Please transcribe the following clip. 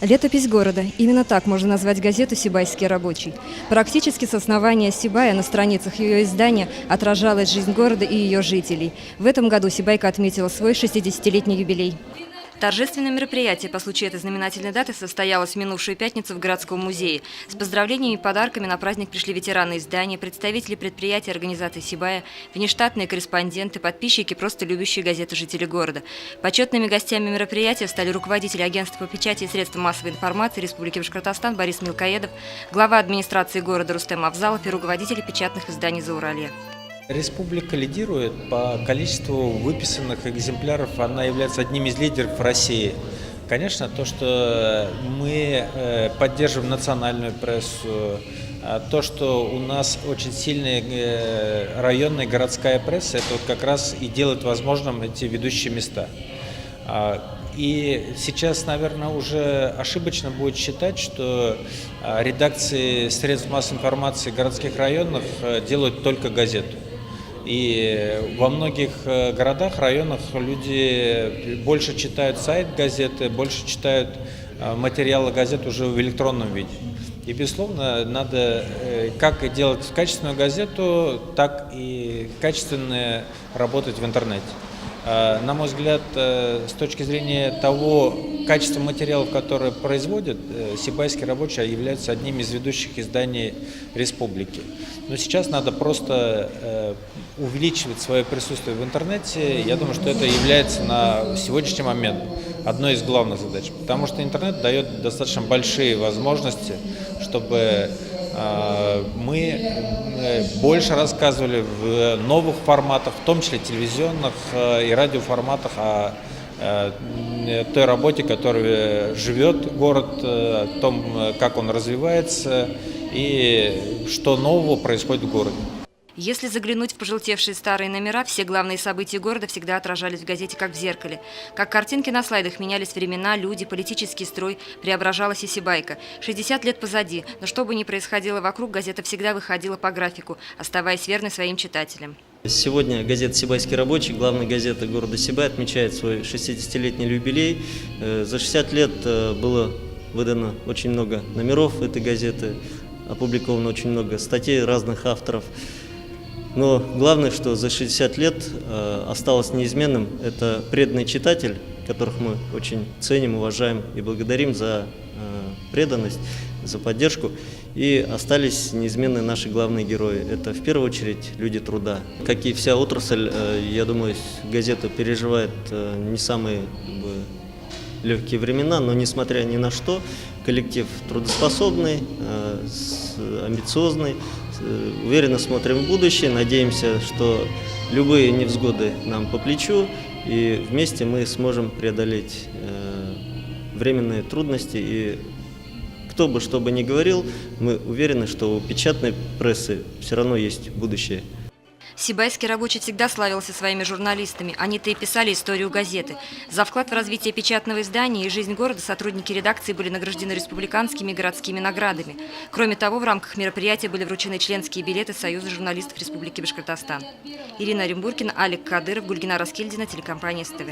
Летопись города. Именно так можно назвать газету «Сибайский рабочий». Практически с основания Сибая на страницах ее издания отражалась жизнь города и ее жителей. В этом году Сибайка отметила свой 60-летний юбилей. Торжественное мероприятие по случаю этой знаменательной даты состоялось в минувшую пятницу в городском музее. С поздравлениями и подарками на праздник пришли ветераны издания, представители предприятий и организаций Сибая, внештатные корреспонденты, подписчики, просто любящие газету жители города. Почетными гостями мероприятия стали руководитель агентства по печати и средств массовой информации Республики Башкортостан Борис Мелкоедов, глава администрации города Рустем Авзалов и руководители печатных изданий Зауралья. Республика лидирует по количеству выписанных экземпляров, она является одним из лидеров России. Конечно, то, что мы поддерживаем национальную прессу, то, что у нас очень сильная районная городская пресса, это вот как раз и делает возможным эти ведущие места. И сейчас, наверное, уже ошибочно будет считать, что редакции средств массовой информации городских районов делают только газету. И во многих городах, районах люди больше читают сайт газеты, больше читают материалы газет уже в электронном виде. И, безусловно, надо как делать качественную газету, так и качественно работать в интернете. На мой взгляд, с точки зрения того качества материалов, которые производят, «Сибайский рабочий» является одним из ведущих изданий республики. Но сейчас надо просто увеличивать свое присутствие в интернете. Я думаю, что это является на сегодняшний момент одной из главных задач, потому что интернет дает достаточно большие возможности, чтобы мы больше рассказывали в новых форматах, в том числе телевизионных и радиоформатах, о той работе, которой живет город, о том, как он развивается и что нового происходит в городе. Если заглянуть в пожелтевшие старые номера, все главные события города всегда отражались в газете как в зеркале. Как картинки на слайдах менялись времена, люди, политический строй, преображалась и Сибайка. 60 лет позади, но что бы ни происходило вокруг, газета всегда выходила по графику, оставаясь верной своим читателям. Сегодня газета «Сибайский рабочий», главная газета города Сибай, отмечает свой 60-летний юбилей. За 60 лет было выдано очень много номеров этой газеты, опубликовано очень много статей разных авторов. Но главное, что за 60 лет осталось неизменным, это преданный читатель, которых мы очень ценим, уважаем и благодарим за преданность, за поддержку. И остались неизменны наши главные герои. Это в первую очередь люди труда. Как и вся отрасль, я думаю, газета переживает не самые легкие времена, но несмотря ни на что, коллектив трудоспособный, амбициозный. Уверенно смотрим в будущее, надеемся, что любые невзгоды нам по плечу, и вместе мы сможем преодолеть временные трудности. И кто бы что бы ни говорил, мы уверены, что у печатной прессы все равно есть будущее. Сибайский рабочий всегда славился своими журналистами. Они-то и писали историю газеты. За вклад в развитие печатного издания и жизнь города сотрудники редакции были награждены республиканскими и городскими наградами. Кроме того, в рамках мероприятия были вручены членские билеты Союза журналистов Республики Башкортостан. Ирина Оренбургина, Алик Кадыров, Гульгина Раскильдина, телекомпания СТВ.